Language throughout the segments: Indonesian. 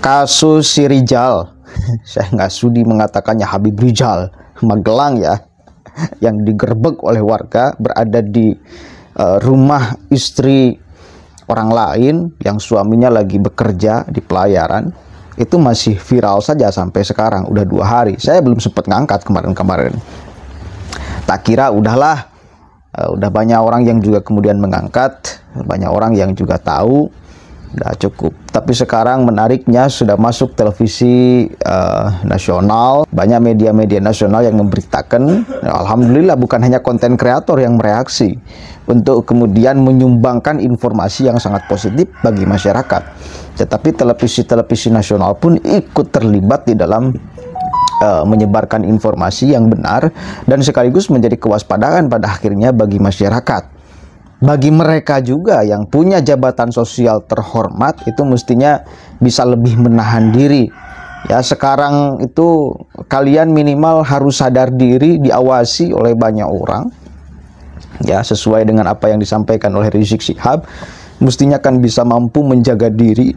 kasus si Rijal. Saya nggak sudi mengatakannya Habib Rijal, Magelang ya, yang digerebek oleh warga berada di rumah istri orang lain yang suaminya lagi bekerja di pelayaran. Itu masih viral saja sampai sekarang, udah 2 hari. Saya belum sempat ngangkat kemarin-kemarin. Tak kira udahlah, udah banyak orang yang juga kemudian mengangkat, banyak orang yang juga tahu, udah cukup. Tapi sekarang menariknya sudah masuk televisi nasional, banyak media-media nasional yang memberitakan. Alhamdulillah bukan hanya konten kreator yang mereaksi untuk kemudian menyumbangkan informasi yang sangat positif bagi masyarakat, tetapi televisi-televisi nasional pun ikut terlibat di dalam menyebarkan informasi yang benar dan sekaligus menjadi kewaspadaan pada akhirnya bagi masyarakat. Bagi mereka juga yang punya jabatan sosial terhormat itu mestinya bisa lebih menahan diri. Ya, sekarang itu kalian minimal harus sadar diri, diawasi oleh banyak orang. Ya, sesuai dengan apa yang disampaikan oleh Rizik Syihab, mestinya kan bisa mampu menjaga diri.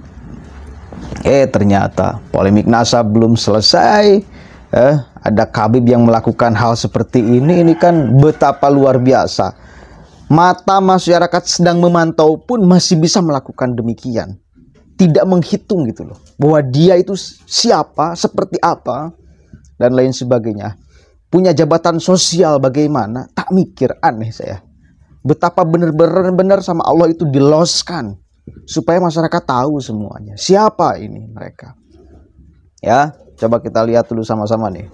Ternyata polemik NASA belum selesai. Ada Khabib yang melakukan hal seperti ini kan betapa luar biasa. Mata masyarakat sedang memantau pun masih bisa melakukan demikian. Tidak menghitung gitu loh, bahwa dia itu siapa, seperti apa, dan lain sebagainya. Punya jabatan sosial bagaimana, tak mikir, aneh saya. Betapa benar-benar sama Allah itu diloskan, supaya masyarakat tahu semuanya. Siapa ini mereka? Ya, coba kita lihat dulu sama-sama nih.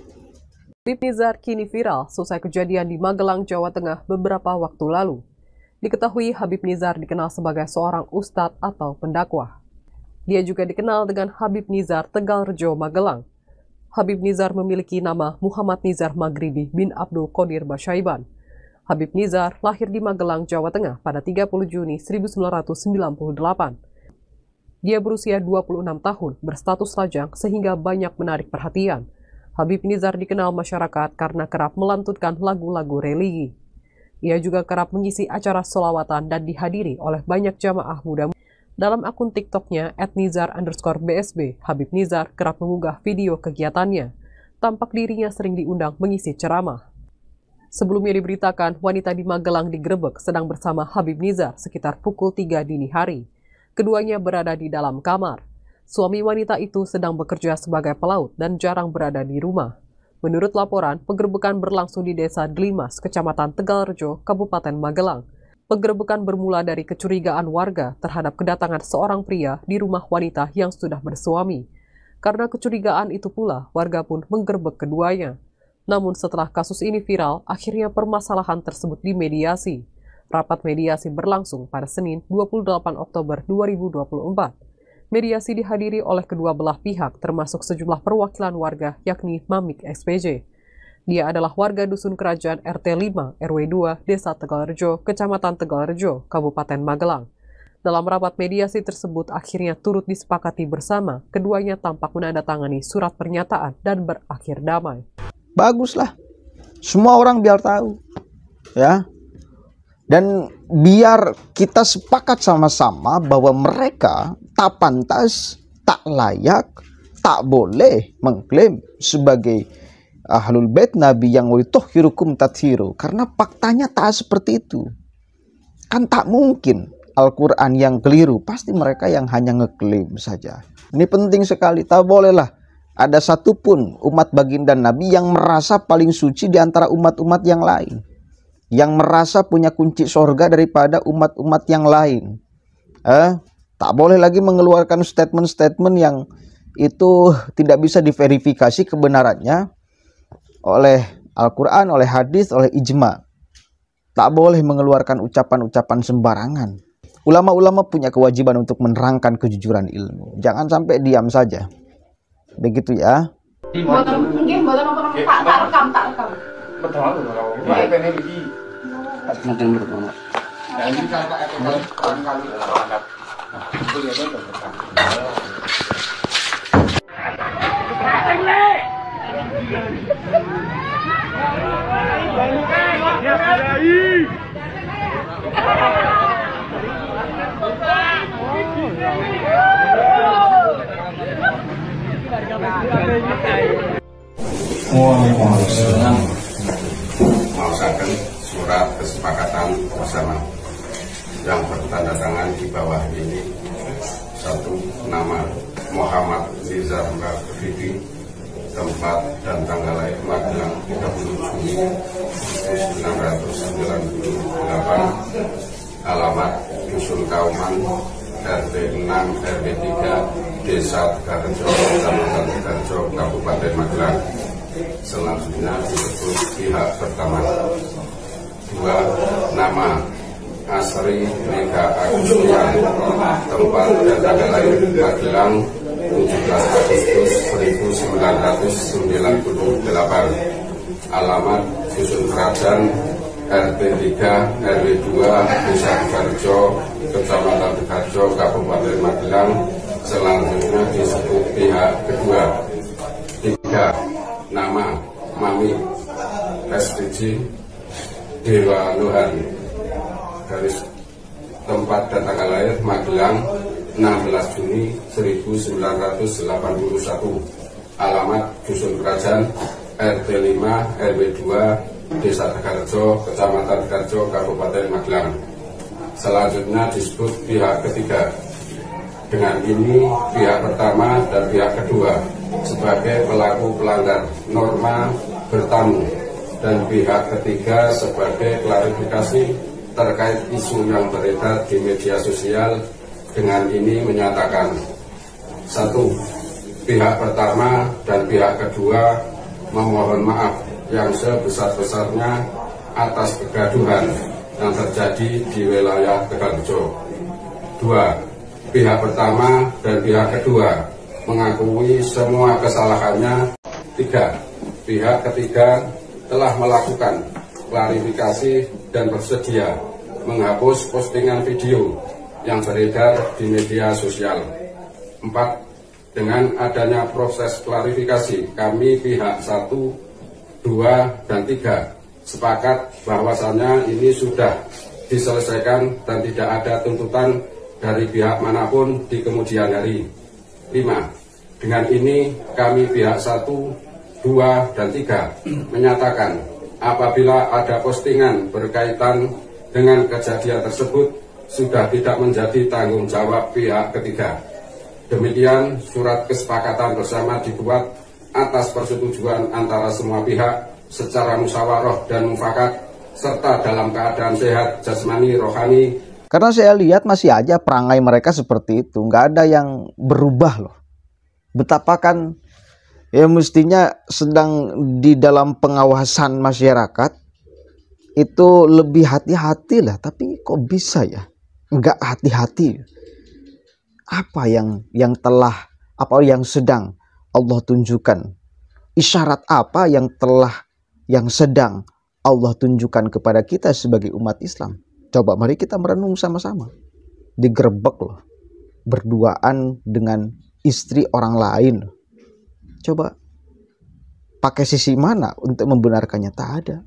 Habib Nizar kini viral selesai kejadian di Magelang, Jawa Tengah beberapa waktu lalu. Diketahui Habib Nizar dikenal sebagai seorang ustadz atau pendakwah. Dia juga dikenal dengan Habib Nizar Tegalrejo, Magelang. Habib Nizar memiliki nama Muhammad Nizar Maghribi bin Abdul Qadir Basyaiban. Habib Nizar lahir di Magelang, Jawa Tengah pada 30 Juni 1998. Dia berusia 26 tahun, berstatus lajang sehingga banyak menarik perhatian. Habib Nizar dikenal masyarakat karena kerap melantunkan lagu-lagu religi. Ia juga kerap mengisi acara sholawatan dan dihadiri oleh banyak jamaah muda. Dalam akun TikToknya @nizar_bsb, Habib Nizar kerap mengunggah video kegiatannya. Tampak dirinya sering diundang mengisi ceramah. Sebelumnya diberitakan wanita di Magelang digerebek sedang bersama Habib Nizar sekitar pukul 3 dini hari. Keduanya berada di dalam kamar. Suami wanita itu sedang bekerja sebagai pelaut dan jarang berada di rumah. Menurut laporan, penggerebekan berlangsung di Desa Delimas, Kecamatan Tegalrejo, Kabupaten Magelang. Penggerebekan bermula dari kecurigaan warga terhadap kedatangan seorang pria di rumah wanita yang sudah bersuami. Karena kecurigaan itu pula, warga pun menggerebek keduanya. Namun setelah kasus ini viral, akhirnya permasalahan tersebut dimediasi. Rapat mediasi berlangsung pada Senin 28 Oktober 2024. Mediasi dihadiri oleh kedua belah pihak termasuk sejumlah perwakilan warga yakni Mamik SPJ. Dia adalah warga Dusun Kerajaan RT 5 RW 2 Desa Tegalrejo, Kecamatan Tegalrejo, Kabupaten Magelang. Dalam rapat mediasi tersebut akhirnya turut disepakati bersama, keduanya tampak menandatangani surat pernyataan dan berakhir damai. Baguslah, semua orang biar tahu, ya. Dan biar kita sepakat sama-sama bahwa mereka tak pantas, tak layak, tak boleh mengklaim sebagai Ahlul Bait Nabi yang wituhirukum tathiru. Karena faktanya tak seperti itu. Kan tak mungkin Al-Quran yang keliru, pasti mereka yang hanya ngeklaim saja. Ini penting sekali, tak bolehlah ada satupun umat baginda Nabi yang merasa paling suci di antara umat-umat yang lain. Yang merasa punya kunci sorga daripada umat-umat yang lain. Tak boleh lagi mengeluarkan statement-statement yang itu tidak bisa diverifikasi kebenarannya oleh Al-Quran, oleh hadis, oleh ijma. Tak boleh mengeluarkan ucapan-ucapan sembarangan. Ulama-ulama punya kewajiban untuk menerangkan kejujuran ilmu. Jangan sampai diam saja. Begitu ya. Waalaikumsalam. Mausaken surat kesepakatan bersama yang bertanda tangan di bawah ini. Satu, nama Muhammad Nizar Bakri, tempat dan tanggal lahir Magelang 30 Juni 1998, alamat Dusun Kauman, RT 6 RW 3 Desa Tegarjo, Kecamatan Tegarjo, Kabupaten Magelang. Selanjutnya disebut pihak pertama. Dua, nama Asri Mega Agustian, tempat dan tanggal lahir Magelang 17 Agustus 1998, alamat Dusun Kerajaan, RT 3 RW 2 Desa Tegarjo, Kecamatan Tegarjo, Kabupaten Magelang. Selanjutnya disebut pihak kedua. Tiga, nama Mami SDG Dewa Nuhan, garis tempat dan tanggal lahir Magelang 16 Juni 1981, alamat Dusun Kerajaan, RT 5 RW 2 Desa Tegarjo, Kecamatan Tegarjo, Kabupaten Magelang. Selanjutnya disebut pihak ketiga. Dengan ini pihak pertama dan pihak kedua sebagai pelaku pelanggar norma bertamu, dan pihak ketiga sebagai klarifikasi terkait isu yang beredar di media sosial. Dengan ini menyatakan, satu, pihak pertama dan pihak kedua memohon maaf yang sebesar-besarnya atas kegaduhan yang terjadi di wilayah Tegarjo. Dua, pihak pertama dan pihak kedua mengakui semua kesalahannya. Tiga, pihak ketiga telah melakukan klarifikasi dan bersedia menghapus postingan video yang beredar di media sosial. Empat, dengan adanya proses klarifikasi, kami pihak 1, 2, dan 3 sepakat bahwasannya ini sudah diselesaikan dan tidak ada tuntutan dari pihak manapun di kemudian hari. 5. Dengan ini kami pihak 1, 2, dan 3 menyatakan apabila ada postingan berkaitan dengan kejadian tersebut sudah tidak menjadi tanggung jawab pihak ketiga. Demikian surat kesepakatan bersama dibuat atas persetujuan antara semua pihak secara musyawarah dan mufakat serta dalam keadaan sehat jasmani rohani. Karena saya lihat masih aja perangai mereka seperti itu, nggak ada yang berubah loh. Betapa kan ya mestinya sedang di dalam pengawasan masyarakat itu lebih hati-hati lah, tapi kok bisa ya nggak hati-hati? Apa yang sedang Allah tunjukkan? Isyarat apa yang sedang Allah tunjukkan kepada kita sebagai umat Islam? Coba mari kita merenung sama-sama. Digerebek loh, berduaan dengan istri orang lain. Coba pakai sisi mana untuk membenarkannya? Tak ada.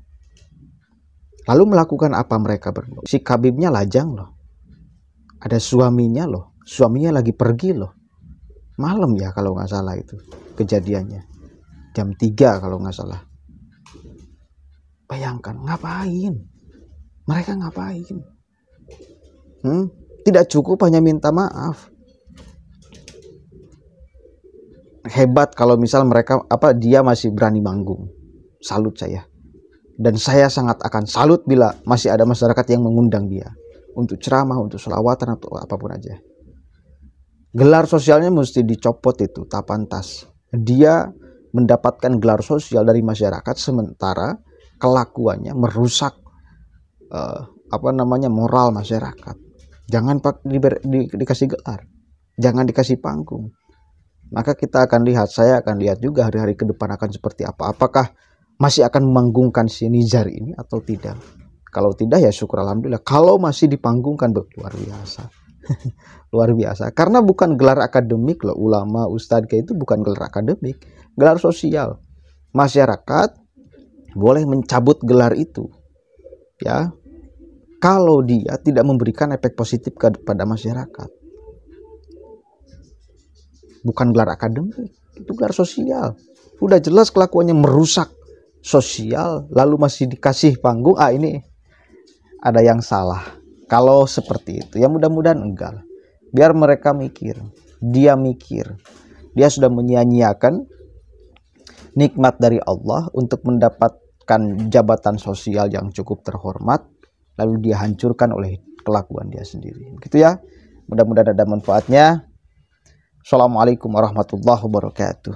Lalu melakukan apa mereka berdua? Si Khabibnya lajang loh. Ada suaminya loh. Suaminya lagi pergi loh. Malam ya kalau nggak salah itu kejadiannya. Jam 3 kalau nggak salah. Bayangkan ngapain? Mereka ngapain? Tidak cukup hanya minta maaf. Hebat kalau misal mereka dia masih berani manggung. Salut saya. Dan saya sangat akan salut bila masih ada masyarakat yang mengundang dia untuk ceramah, untuk sholawatan atau apapun aja. Gelar sosialnya mesti dicopot itu, tak pantas. Dia mendapatkan gelar sosial dari masyarakat sementara kelakuannya merusak moral masyarakat. Jangan dikasih gelar, jangan dikasih panggung. Maka kita akan lihat, saya akan lihat juga hari-hari ke depan akan seperti apa. Apakah masih akan memanggungkan si Nizar ini atau tidak? Kalau tidak ya syukur alhamdulillah. Kalau masih dipanggungkan, luar biasa. Luar biasa. Karena bukan gelar akademik loh, ulama, ustadz kayak itu bukan gelar akademik, gelar sosial. Masyarakat boleh mencabut gelar itu. Ya. Kalau dia tidak memberikan efek positif kepada masyarakat. Bukan gelar akademik. Itu gelar sosial. Udah jelas kelakuannya merusak sosial, lalu masih dikasih panggung. Ini ada yang salah. Kalau seperti itu, ya mudah-mudahan enggak. Biar mereka mikir. Dia mikir. Dia sudah menyia-nyiakan nikmat dari Allah untuk mendapatkan jabatan sosial yang cukup terhormat, lalu dia hancurkan oleh kelakuan dia sendiri. Gitu ya. Mudah-mudahan ada manfaatnya. Assalamualaikum warahmatullahi wabarakatuh.